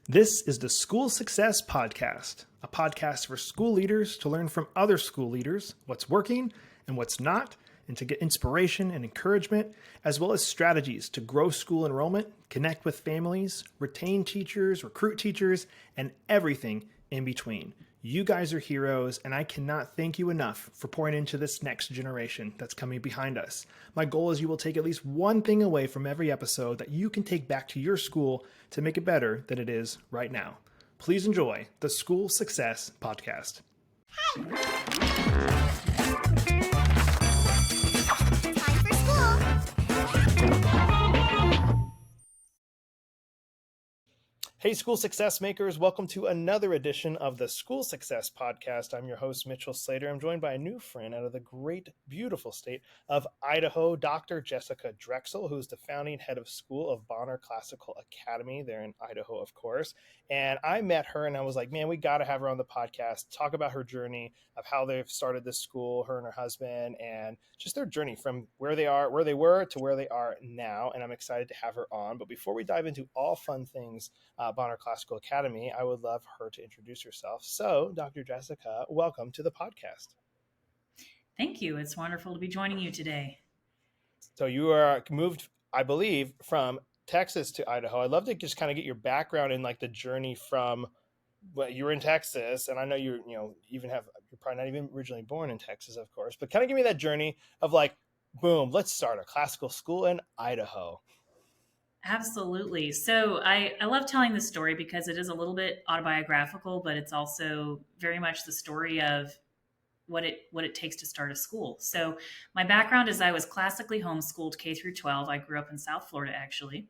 This is the School Success Podcast, a podcast for school leaders to learn from other school leaders what's working and what's not, and to get inspiration and encouragement, as well as strategies to grow school enrollment, connect with families, retain teachers, recruit teachers, and everything in between. You guys are heroes, and I cannot thank you enough for pouring into this next generation that's coming behind us. My goal is you will take at least one thing away from every episode that you can take back to your school to make it better than it is right now. Please enjoy the School Success Podcast. Time for school. Hey, School Success Makers, welcome to another edition of the School Success Podcast. I'm your host, Mitchell Slater. I'm joined by a new friend out of the great, beautiful state of Idaho, Dr. Jessica Drexel, who's the founding head of school of Bonner Classical Academy there in Idaho, of course. And I met her and I was like, man, we got to have her on the podcast, talk about her journey of how they've started this school, her and her husband, and just their journey from where they were to where they are now. And I'm excited to have her on. But before we dive into all fun things, Bonner Classical Academy, I would love her to introduce herself. So, Dr. Jessica, welcome to the podcast. Thank you. It's wonderful to be joining you today. So you are moved, I believe, from Texas to Idaho. I'd love to just kind of get your background in like the journey from you were in Texas, and I know you're probably not even originally born in Texas, of course, but kind of give me that journey of like, boom, let's start a classical school in Idaho. Absolutely. So I love telling this story because it is a little bit autobiographical, but it's also very much the story of what it takes to start a school. So my background is I was classically homeschooled K through 12. I grew up in South Florida, actually,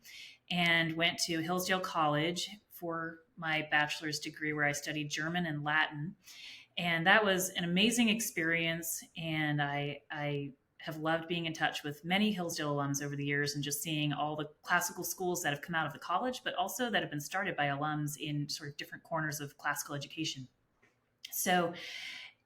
and went to Hillsdale College for my bachelor's degree where I studied German and Latin. And that was an amazing experience. And I have loved being in touch with many Hillsdale alums over the years and just seeing all the classical schools that have come out of the college, but also that have been started by alums in sort of different corners of classical education. So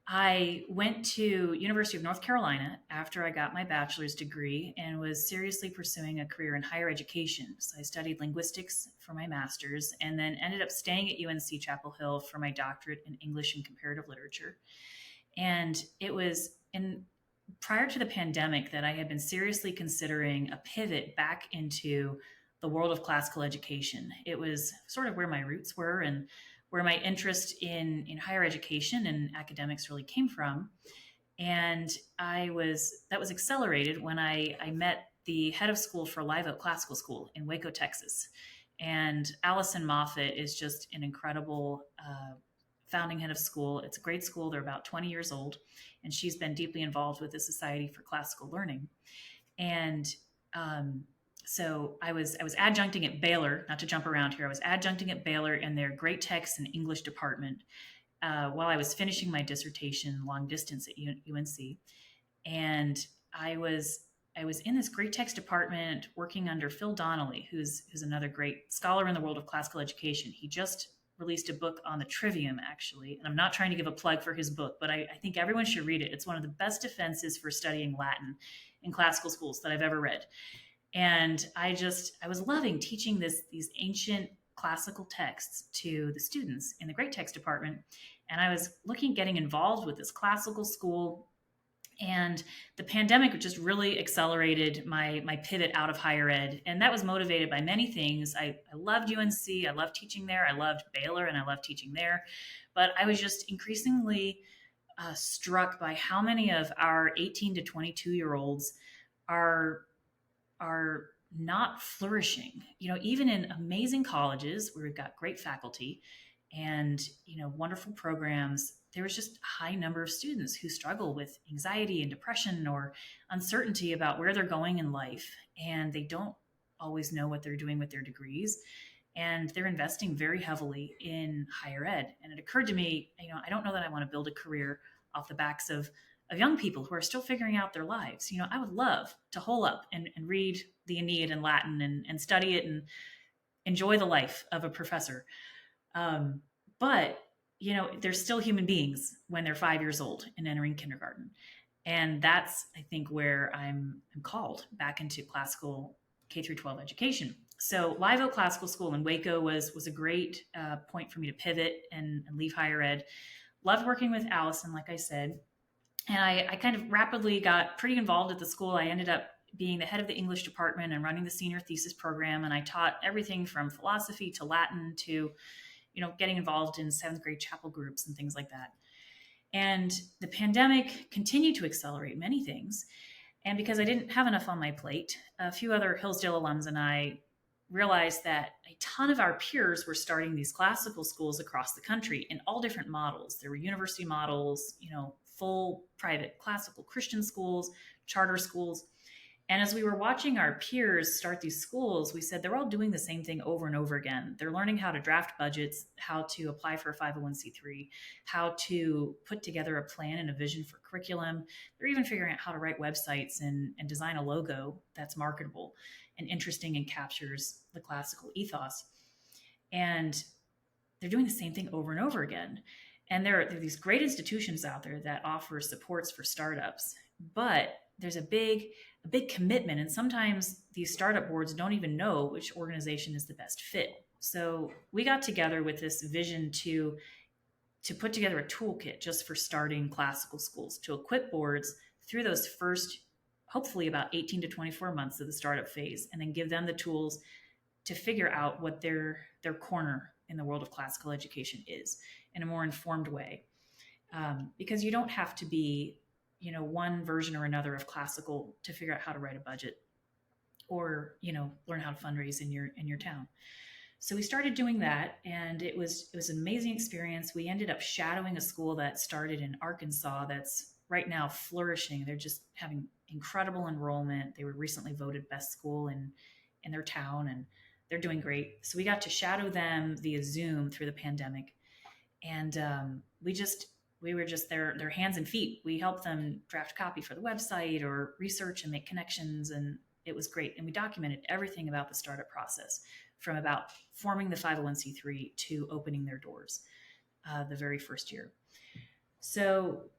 I went to University of North Carolina after I got my bachelor's degree and was seriously pursuing a career in higher education. So I studied linguistics for my master's and then ended up staying at UNC Chapel Hill for my doctorate in English and comparative literature. And it was prior to the pandemic that I had been seriously considering a pivot back into the world of classical education. It was sort of where my roots were and where my interest in higher education and academics really came from. And that was accelerated when I met the head of school for Live Oak Classical School in Waco, Texas. And Allison Moffett is just an incredible founding head of school. It's a great school. They're about 20 years old, and she's been deeply involved with the Society for Classical Learning. And so I was adjuncting at Baylor, not to jump around here. I was adjuncting at Baylor in their Great Text and English department while I was finishing my dissertation long distance at UNC. And I was in this Great Text department working under Phil Donnelly, who's another great scholar in the world of classical education. He just released a book on the trivium, actually. And I'm not trying to give a plug for his book, but I think everyone should read it. It's one of the best defenses for studying Latin in classical schools that I've ever read. And I was loving teaching these ancient classical texts to the students in the Great Text department. And I was getting involved with this classical school. And the pandemic just really accelerated my pivot out of higher ed. And that was motivated by many things. I loved UNC. I loved teaching there. I loved Baylor and I loved teaching there. But I was just increasingly struck by how many of our 18 to 22-year-olds are not flourishing, even in amazing colleges where we've got great faculty and, wonderful programs. There was just a high number of students who struggle with anxiety and depression or uncertainty about where they're going in life. And they don't always know what they're doing with their degrees. And they're investing very heavily in higher ed. And it occurred to me, I don't know that I want to build a career off the backs of young people who are still figuring out their lives. I would love to hole up and read the Aeneid in Latin and study it and enjoy the life of a professor. But they're still human beings when they're 5 years old and entering kindergarten. And that's, I think, where I'm called back into classical K through 12 education. So 𝐉𝐞𝐬𝐬𝐢𝐚 Classical School in Waco was a great point for me to pivot and leave higher ed. Loved working with Allison, like I said. And I kind of rapidly got pretty involved at the school. I ended up being the head of the English department and running the senior thesis program. And I taught everything from philosophy to Latin to, getting involved in seventh grade chapel groups and things like that. And the pandemic continued to accelerate many things. And because I didn't have enough on my plate, a few other Hillsdale alums and I realized that a ton of our peers were starting these classical schools across the country in all different models. There were university models, full private classical Christian schools, charter schools. And as we were watching our peers start these schools, we said they're all doing the same thing over and over again. They're learning how to draft budgets, how to apply for a 501c3, how to put together a plan and a vision for curriculum. They're even figuring out how to write websites and design a logo that's marketable and interesting and captures the classical ethos. And they're doing the same thing over and over again. And there are these great institutions out there that offer supports for startups, but there's a big commitment. And sometimes these startup boards don't even know which organization is the best fit. So we got together with this vision to put together a toolkit just for starting classical schools, to equip boards through those first, hopefully about 18 to 24 months of the startup phase, and then give them the tools to figure out what their corner in the world of classical education is in a more informed way. Because you don't have to be, one version or another of classical to figure out how to write a budget or, learn how to fundraise in your town. So we started doing that, and it was an amazing experience. We ended up shadowing a school that started in Arkansas that's right now flourishing. They're just having incredible enrollment. They were recently voted best school in their town, and they're doing great. So we got to shadow them via Zoom through the pandemic. And we were just their hands and feet. We helped them draft copy for the website or research and make connections. And it was great. And we documented everything about the startup process, from about forming the 501c3 to opening their doors the very first year. So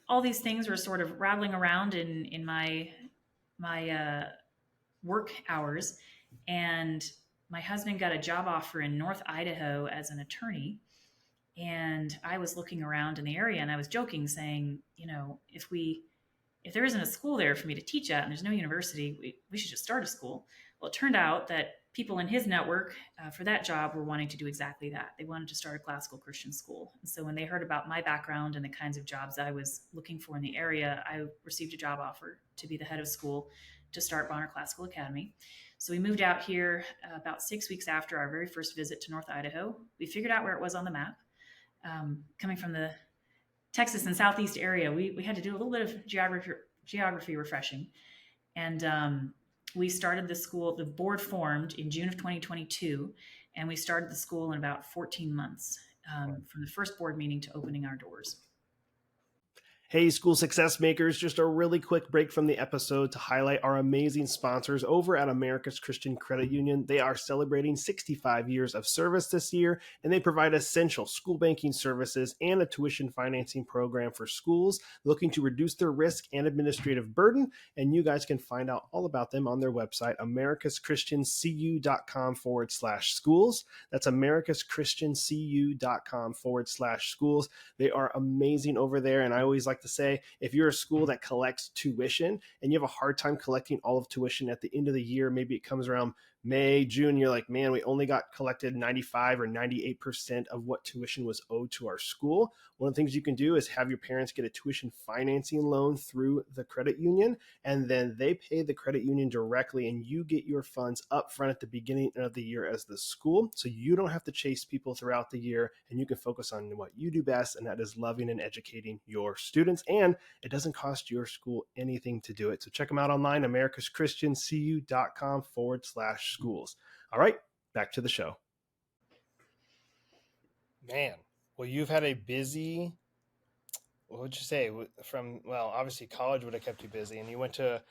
all these things were sort of rattling around in my work hours. And my husband got a job offer in North Idaho as an attorney. And I was looking around in the area, and I was joking, saying, if there isn't a school there for me to teach at and there's no university, we should just start a school. Well, it turned out that people in his network for that job were wanting to do exactly that. They wanted to start a classical Christian school. And so when they heard about my background and the kinds of jobs I was looking for in the area, I received a job offer to be the head of school to start Bonner Classical Academy. So we moved out here about 6 weeks after our very first visit to North Idaho. We figured out where it was on the map. Coming from the Texas and Southeast area, we had to do a little bit of geography refreshing. And we started the school. The board formed in June of 2022, and we started the school in about 14 months from the first board meeting to opening our doors. Hey, school success makers, just a really quick break from the episode to highlight our amazing sponsors over at America's Christian Credit Union. They are celebrating 65 years of service this year, and they provide essential school banking services and a tuition financing program for schools looking to reduce their risk and administrative burden. And you guys can find out all about them on their website, americaschristiancu.com/schools. That's americaschristiancu.com/schools. They are amazing over there, and I always like to say, if you're a school that collects tuition and you have a hard time collecting all of tuition at the end of the year, maybe it comes around May, June, you're like, man, we only got collected 95 or 98% of what tuition was owed to our school. One of the things you can do is have your parents get a tuition financing loan through the credit union, and then they pay the credit union directly, and you get your funds up front at the beginning of the year as the school. So you don't have to chase people throughout the year, and you can focus on what you do best, and that is loving and educating your students. And it doesn't cost your school anything to do it. So check them out online, americaschristiancu.com/schools. All right, back to the show. Man, well, you've had a busy, what would you say, obviously college would have kept you busy, and you went to,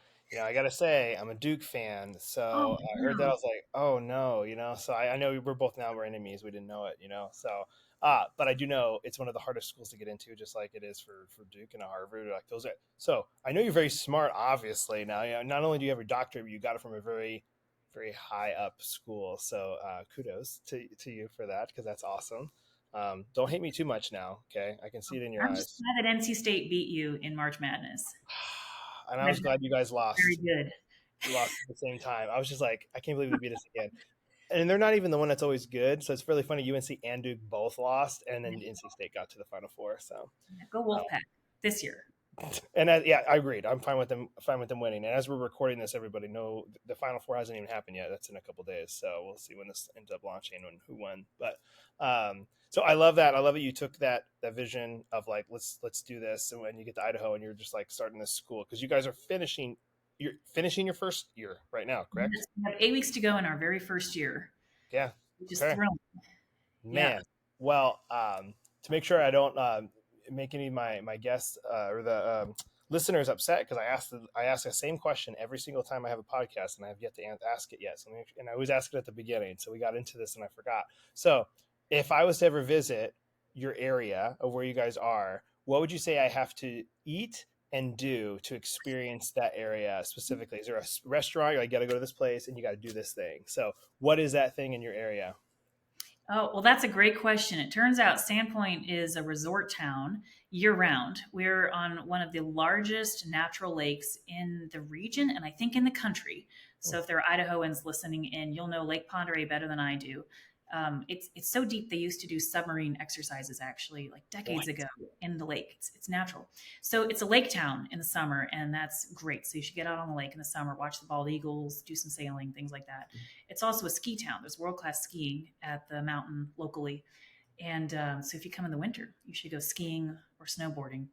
I got to say, I'm a Duke fan, so I heard that, I was like, oh no, so I know we're enemies, we didn't know it, so, but I do know it's one of the hardest schools to get into, just like it is for Duke and Harvard, like those are, so I know you're very smart, obviously, now, not only do you have your doctorate, but you got it from a very very high up school. So kudos to you for that, because that's awesome. Don't hate me too much now, okay? I can see it in your I'm just eyes. glad that NC State beat you in March Madness. And I was glad you guys Very lost. good. You lost at the same time. I was just like, I can't believe we beat us again. And they're not even the one that's always good. So it's really funny. UNC and Duke both lost, and then NC State got to the Final Four. So Go Wolfpack this year. and yeah, I agreed. I'm fine with them. Fine with them winning. And as we're recording this, everybody know the Final Four hasn't even happened yet. That's in a couple days, so we'll see when this ends up launching and who won. But so I love that. I love that you took that vision of like let's do this, and when you get to Idaho and you're just like starting this school, because you guys are finishing. You're finishing your first year right now, correct? Yes, we have 8 weeks to go in our very first year, Yeah. which is Okay. thrilling. Man. Yeah. Well, to make sure I don't make any of my guests or the listeners upset, because I ask the same question every single time I have a podcast, and I have yet to ask it yet. So, and I always ask it at the beginning. So we got into this and I forgot. So if I was to ever visit your area of where you guys are, what would you say I have to eat and do to experience that area specifically? Is there a restaurant you're like, got to go to this place and you got to do this thing? So what is that thing in your area? Oh, well, that's a great question. It turns out Sandpoint is a resort town year round. We're on one of the largest natural lakes in the region and I think in the country. So if there are Idahoans listening in, you'll know Lake Pend Oreille better than I do. It's so deep they used to do submarine exercises actually like decades ago in the lake. It's natural. So it's a lake town in the summer, and that's great. So you should get out on the lake in the summer, watch the bald eagles, do some sailing, things like that. It's also a ski town. There's world-class skiing at the mountain locally. And so if you come in the winter, you should go skiing or snowboarding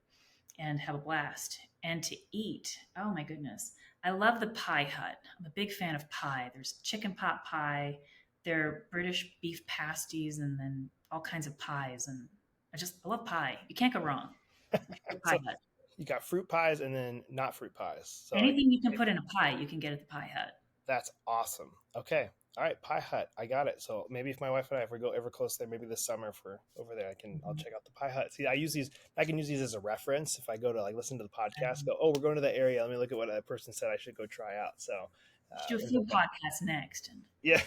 and have a blast. And to eat, oh my goodness, I love the Pie Hut. I'm a big fan of pie. There's chicken pot pie, there are British beef pasties, and then all kinds of pies. And I love pie. You can't go wrong. So Pie Hut. you got fruit pies and then not fruit pies. So like Anything you can put in a pie, you can get at the Pie Hut. that's awesome. Okay. All right, Pie Hut. I got it. So maybe if my wife and I ever go ever close there, maybe this summer for over there, I'll check out the Pie Hut. See, I can use these as a reference if I go to like llisten to the podcast, go, oh, we're going to that area. Let me look at what that person said I should go try out. So Do a food podcast next. yeah.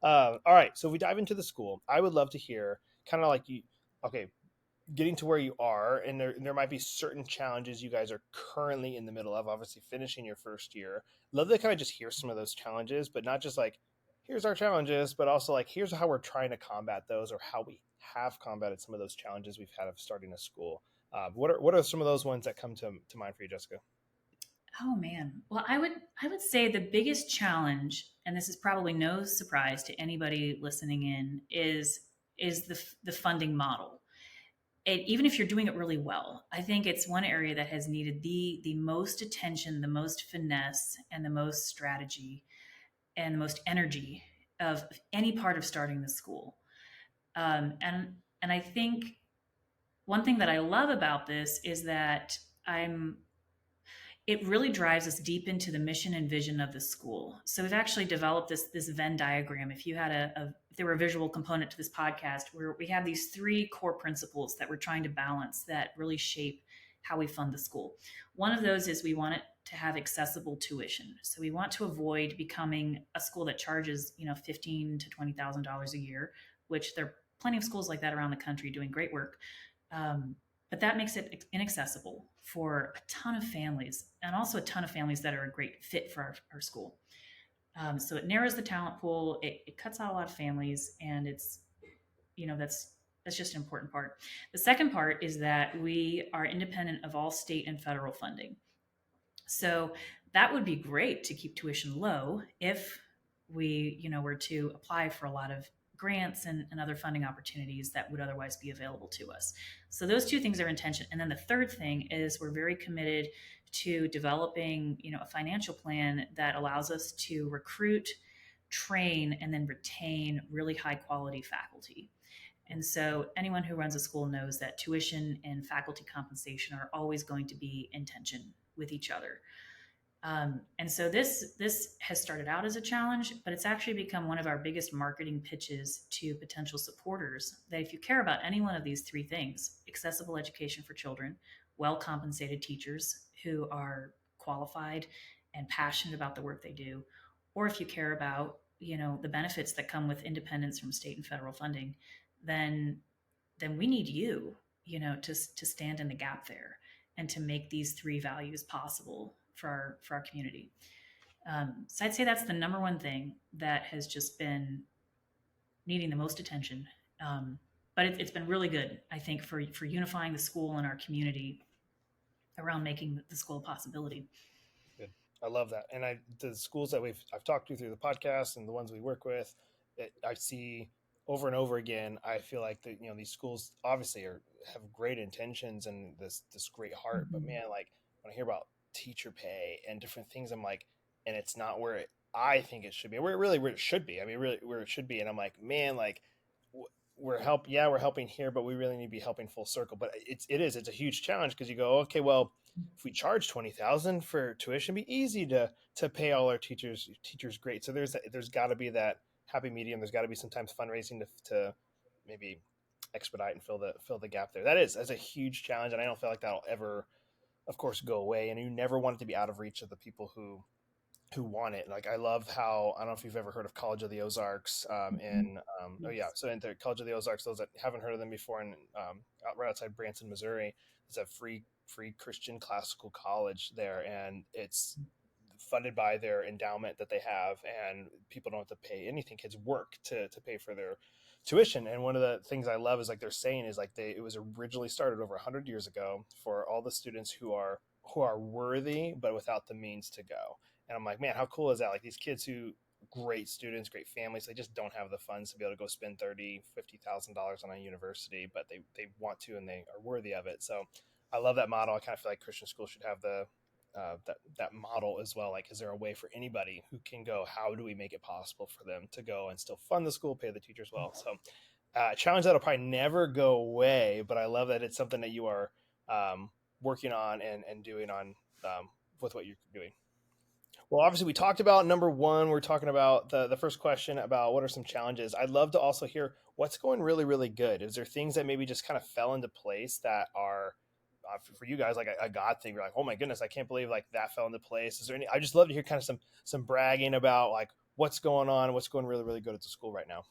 All right. So if we dive into the school, I would love to hear kind of like okay, getting to where you are, and there might be certain challenges you guys are currently in the middle of, obviously finishing your first year. Love to kind of just hear some of those challenges, but not just like, here's our challenges, but also like, here's how we're trying to combat those, or how we have combated some of those challenges we've had of starting a school. What are some of those ones that come to mind for you, Jessica? Oh man. Well, I would say the biggest challenge, and this is probably no surprise to anybody listening in, is the funding model. Even if you're doing it really well, I think it's one area that has needed the most attention, the most finesse, and the most strategy, and the most energy of any part of starting the school. And I think one thing that I love about this is that it really drives us deep into the mission and vision of the school. So we've actually developed this Venn diagram. If you had if there were a visual component to this podcast, where we have these 3 core principles that we're trying to balance that really shape how we fund the school. One of those is we want it to have accessible tuition. So we want to avoid becoming a school that charges, $15,000 to $20,000 a year, which there are plenty of schools like that around the country doing great work. But that makes it inaccessible for a ton of families, and also a ton of families that are a great fit for our school. So it narrows the talent pool, it cuts out a lot of families, and it's, that's just an important part. The second part is that we are independent of all state and federal funding. So that would be great to keep tuition low if we, were to apply for a lot of grants and other funding opportunities that would otherwise be available to us. So those 2 things are intention. And then the third thing is we're very committed to developing, a financial plan that allows us to recruit, train, and then retain really high quality faculty. And so anyone who runs a school knows that tuition and faculty compensation are always going to be in tension with each other. And so this has started out as a challenge, but it's actually become one of our biggest marketing pitches to potential supporters, that if you care about any one of these 3 things, accessible education for children, well-compensated teachers who are qualified and passionate about the work they do, or if you care about, the benefits that come with independence from state and federal funding, then we need you, to stand in the gap there and to make these three values possible for our community. So I'd say that's the number one thing that has just been needing the most attention. But it's been really good, I think, for unifying the school and our community around making the school a possibility. Good. I love that. And the schools that I've talked to through the podcast and the ones we work with, I see over and over again. I feel like that, these schools obviously have great intentions and this great heart, but Mm-hmm. man, like when I hear about teacher pay and different things, I'm like, and it's not where I think it should be, where it should be. I mean, really where it should be. And I'm like, man, like we're helping here, but we really need to be helping full circle. But it's a huge challenge because you go, okay, well, if we charge 20,000 for tuition, it'd be easy to pay all our teachers great. So there's got to be that happy medium. There's got to be sometimes fundraising to maybe expedite and fill the gap there. That's a huge challenge, and I don't feel like that'll ever, of course, go away. And you never want it to be out of reach of the people who want it. Like I love how, I don't know if you've ever heard of College of the Ozarks, oh yeah, Yes. so in the College of the Ozarks, those that haven't heard of them before, and right outside Branson, Missouri, it's a free Christian classical college there, and it's funded by their endowment that they have, and people don't have to pay anything. Kids work to pay for their tuition. And one of the things I love is like they're saying is like it was originally started over 100 years ago for all the students who are worthy but without the means to go. And I'm like, man, how cool is that? Like these kids who great students, great families, they just don't have the funds to be able to go spend $30,000-$50,000 on a university, but they want to and they are worthy of it. So I love that model. I kind of feel like Christian schools should have that model as well. Like, is there a way for anybody who can go? How do we make it possible for them to go and still fund the school, pay the teachers well? So, challenge that'll probably never go away. But I love that it's something that you are working on and doing on with what you're doing. Well, obviously, we talked about number one. We're talking about the first question about what are some challenges. I'd love to also hear what's going really, really good. Is there things that maybe just kind of fell into place that are for you guys like a God thing? You're like, oh my goodness, I can't believe like that fell into place. Is there any? I just love to hear kind of some bragging about like what's going on, what's going really, really good at the school right now.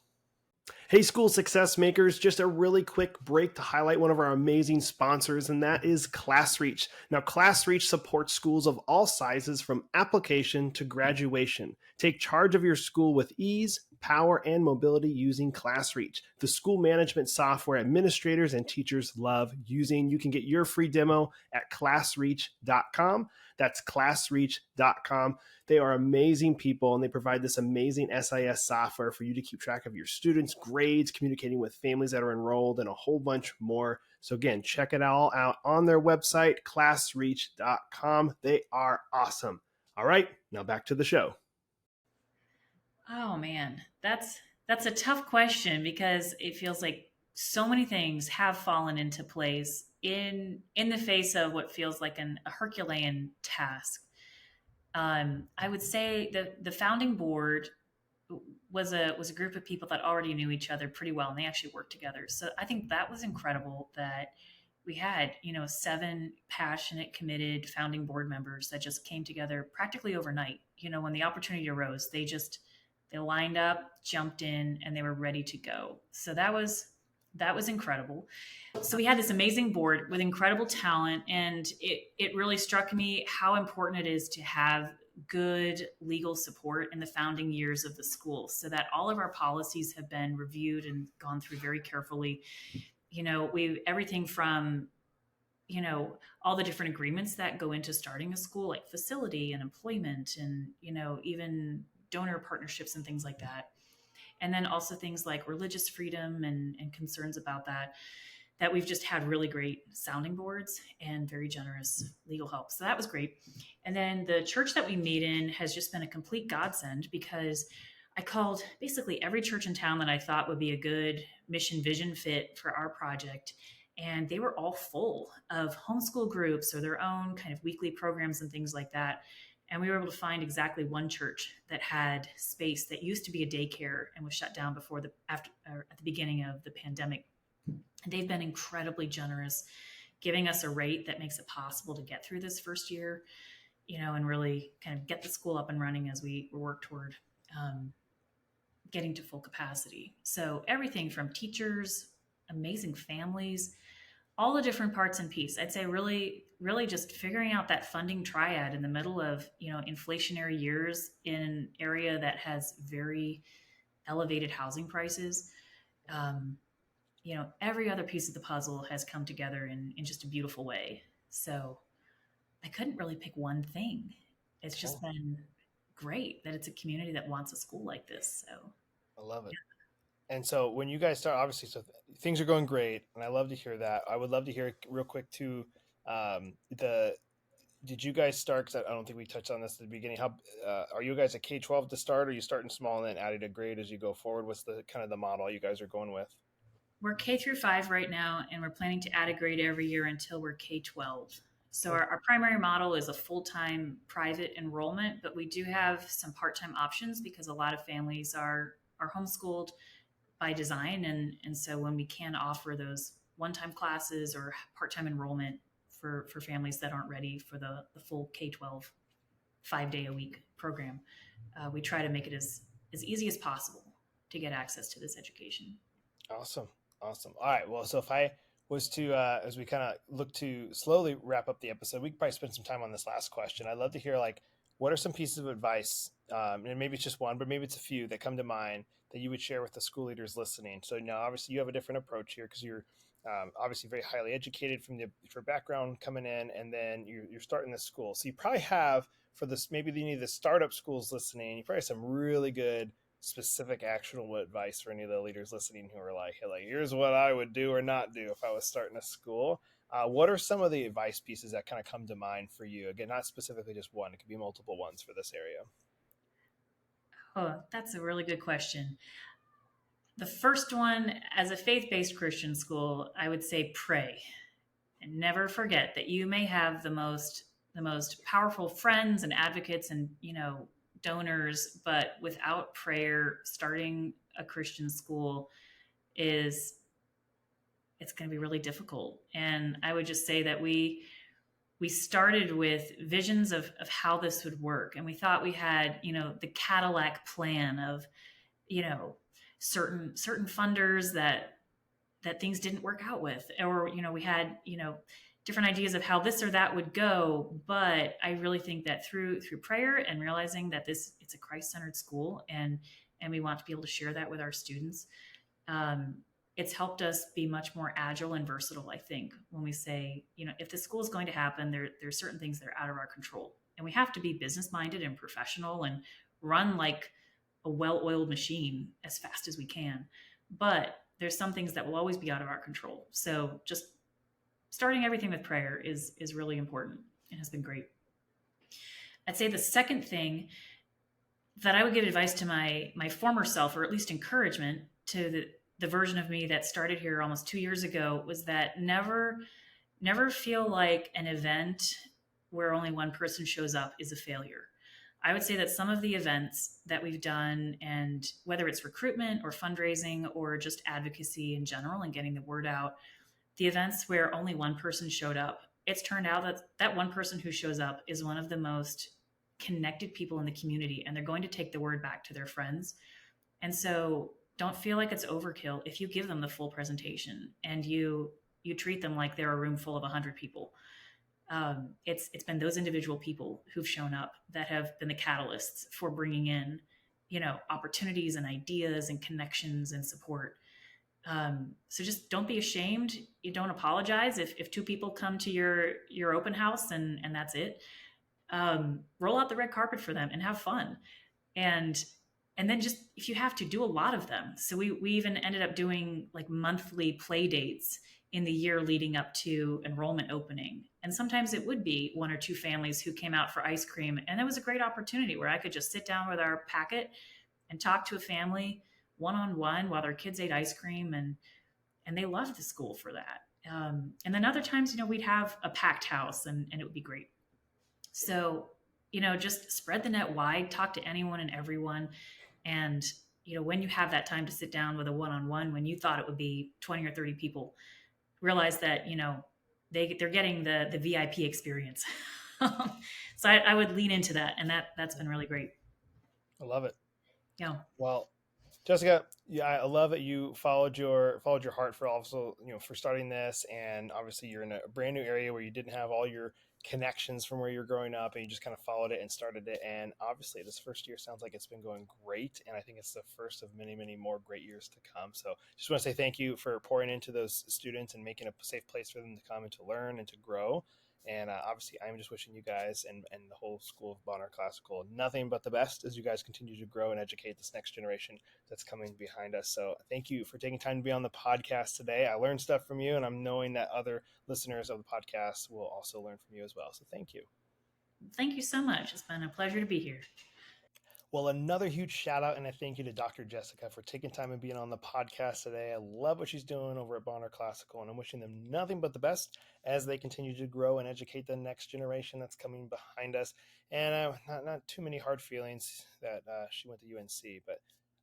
Hey, school success makers, just a really quick break to highlight one of our amazing sponsors, and that is ClassReach. Now, ClassReach supports schools of all sizes from application to graduation. Take charge of your school with ease, power, and mobility using ClassReach, the school management software administrators and teachers love using. You can get your free demo at classreach.com. That's classreach.com. They are amazing people, and they provide this amazing SIS software for you to keep track of your students' grades, communicating with families that are enrolled, and a whole bunch more. So again, check it all out on their website, classreach.com. They are awesome. All right, now back to the show. Oh man, that's a tough question because it feels like so many things have fallen into place in the face of what feels like a Herculean task. I would say the founding board was a group of people that already knew each other pretty well, and they actually worked together. So I think that was incredible that we had 7 passionate, committed founding board members that just came together practically overnight. When the opportunity arose, they lined up, jumped in, and they were ready to go. So that was incredible. So we had this amazing board with incredible talent, and it really struck me how important it is to have good legal support in the founding years of the school so that all of our policies have been reviewed and gone through very carefully. We everything from all the different agreements that go into starting a school, like facility and employment and even donor partnerships and things like that. And then also things like religious freedom and concerns about that we've just had really great sounding boards and very generous legal help. So that was great. And then the church that we meet in has just been a complete godsend because I called basically every church in town that I thought would be a good mission vision fit for our project. And they were all full of homeschool groups or their own kind of weekly programs and things like that. And we were able to find exactly one church that had space that used to be a daycare and was shut down at the beginning of the pandemic. And they've been incredibly generous, giving us a rate that makes it possible to get through this first year. and really kind of get the school up and running as we work toward getting to full capacity. So everything from teachers, amazing families, all the different parts and pieces. I'd say really, really just figuring out that funding triad in the middle of, inflationary years in an area that has very elevated housing prices. Every other piece of the puzzle has come together in just a beautiful way. So I couldn't really pick one thing. It's just been great that it's a community that wants a school like this. So I love it. And so when you guys start, obviously, so things are going great, and I love to hear that. I would love to hear real quick too. Did you guys start? Because I don't think we touched on this at the beginning. How are you guys a K-12 to start? Or are you starting small and then adding a grade as you go forward? What's the kind of the model you guys are going with? We're K through 5 right now, and we're planning to add a grade every year until we're K-12. So our primary model is a full-time private enrollment, but we do have some part-time options because a lot of families are homeschooled by design. And so when we can offer those one-time classes or part-time enrollment for families that aren't ready for the full K-12 5-day-a-week program, we try to make it as easy as possible to get access to this education. Awesome. All right. Well, so if I was to, as we kind of look to slowly wrap up the episode, we could probably spend some time on this last question. I'd love to hear, like, what are some pieces of advice, and maybe it's just one, but maybe it's a few that come to mind that you would share with the school leaders listening? So now, obviously, you have a different approach here because you're obviously very highly educated from your background coming in, and then you're starting this school. So you probably have, for this, maybe any of the startup schools listening, you probably have some really good specific actionable advice for any of the leaders listening who are like, hey, like, here's what I would do or not do if I was starting a school. What are some of the advice pieces that kind of come to mind for you? Again, not specifically just one, it could be multiple ones for this area. Oh, that's a really good question. The first one, as a faith-based Christian school, I would say pray. And never forget that you may have the most powerful friends and advocates and, donors, but without prayer, starting a Christian school it's going to be really difficult. And I would just say that we started with visions of how this would work. And we thought we had, the Cadillac plan of, certain funders that things didn't work out with, or, we had, different ideas of how this or that would go. But I really think that through prayer and realizing that it's a Christ-centered school, and we want to be able to share that with our students, it's helped us be much more agile and versatile. I think when we say, if the school is going to happen, there's certain things that are out of our control, and we have to be business-minded and professional and run like a well-oiled machine as fast as we can. But there's some things that will always be out of our control. So just starting everything with prayer is really important and has been great. I'd say the second thing that I would give advice to my former self, or at least encouragement to the version of me that started here almost 2 years ago, was that never feel like an event where only one person shows up is a failure. I would say that some of the events that we've done, and whether it's recruitment or fundraising or just advocacy in general and getting the word out, the events where only one person showed up, it's turned out that one person who shows up is one of the most connected people in the community, and they're going to take the word back to their friends. And so don't feel like it's overkill if you give them the full presentation and you treat them like they're a room full of 100 people. It's been those individual people who've shown up that have been the catalysts for bringing in, opportunities and ideas and connections and support. So just don't be ashamed. You don't apologize if 2 people come to your open house and that's it. Roll out the red carpet for them and have fun. And then just, if you have to, do a lot of them. So we even ended up doing like monthly play dates in the year leading up to enrollment opening. And sometimes it would be 1 or 2 families who came out for ice cream. And it was a great opportunity where I could just sit down with our packet and talk to a family one-on-one while their kids ate ice cream. And they loved the school for that. And then other times, we'd have a packed house and it would be great. So, just spread the net wide, talk to anyone and everyone. And, when you have that time to sit down with a one-on-one, when you thought it would be 20 or 30 people, realize that, they're getting the VIP experience. So I would lean into that, and that's been really great. I love it. Yeah. Well, Jessica, yeah, I love that you followed your heart for also, for starting this, and obviously you're in a brand new area where you didn't have all your connections from where you're growing up, and you just kind of followed it and started it. And obviously, this first year sounds like it's been going great, and I think it's the first of many, many more great years to come. So, just want to say thank you for pouring into those students and making a safe place for them to come and to learn and to grow. And obviously, I'm just wishing you guys and the whole School of Bonner Classical nothing but the best as you guys continue to grow and educate this next generation that's coming behind us. So thank you for taking time to be on the podcast today. I learned stuff from you, and I'm knowing that other listeners of the podcast will also learn from you as well. So thank you. Thank you so much. It's been a pleasure to be here. Well, another huge shout out and a thank you to Dr. Jessica for taking time and being on the podcast today. I love what she's doing over at Bonner Classical, and I'm wishing them nothing but the best as they continue to grow and educate the next generation that's coming behind us. And not too many hard feelings that she went to UNC, but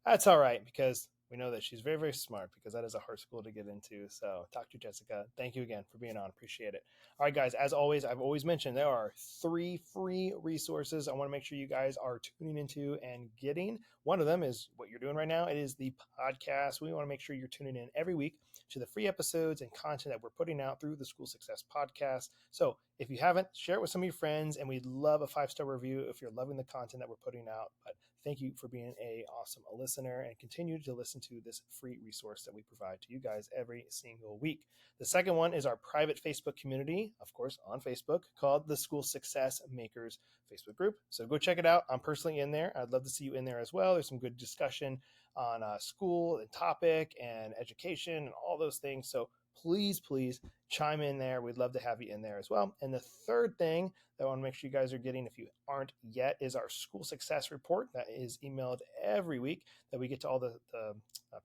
that's all right because we know that she's very, very smart because that is a hard school to get into. So, Dr. Jessica, thank you again for being on. Appreciate it. All right, guys, as always, I've always mentioned there are 3 free resources I want to make sure you guys are tuning into and getting. One of them is what you're doing right now. It is the podcast. We want to make sure you're tuning in every week to the free episodes and content that we're putting out through the School Success Podcast. So if you haven't, share it with some of your friends, and we'd love a 5-star review if you're loving the content that we're putting out. But thank you for being a awesome listener, and continue to listen to this free resource that we provide to you guys every single week. The second one is our private Facebook community, of course, on Facebook, called the School Success Makers Facebook group. So go check it out. I'm personally in there. I'd love to see you in there as well. There's some good discussion on school and topic and education and all those things. So please, please chime in there. We'd love to have you in there as well. And the third thing that I want to make sure you guys are getting, if you aren't yet, is our school success report that is emailed every week that we get to all the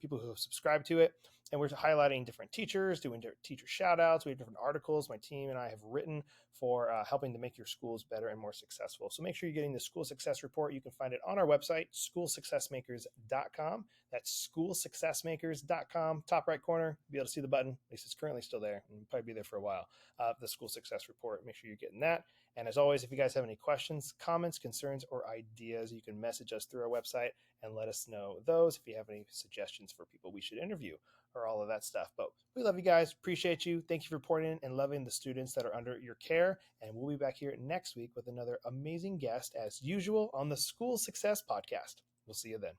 people who have subscribed to it. And we're highlighting different teachers, doing teacher shout outs. We have different articles my team and I have written for helping to make your schools better and more successful. So make sure you're getting the school success report. You can find it on our website, schoolsuccessmakers.com. That's schoolsuccessmakers.com. Top right corner, you'll be able to see the button. At least it's currently still there, and will probably be there for a while. The school success report. Make sure you're getting that. And as always, if you guys have any questions, comments, concerns, or ideas, you can message us through our website and let us know those. If you have any suggestions for people we should interview or all of that stuff. But we love you guys. Appreciate you. Thank you for pouring in and loving the students that are under your care. And we'll be back here next week with another amazing guest as usual on the School Success Podcast. We'll see you then.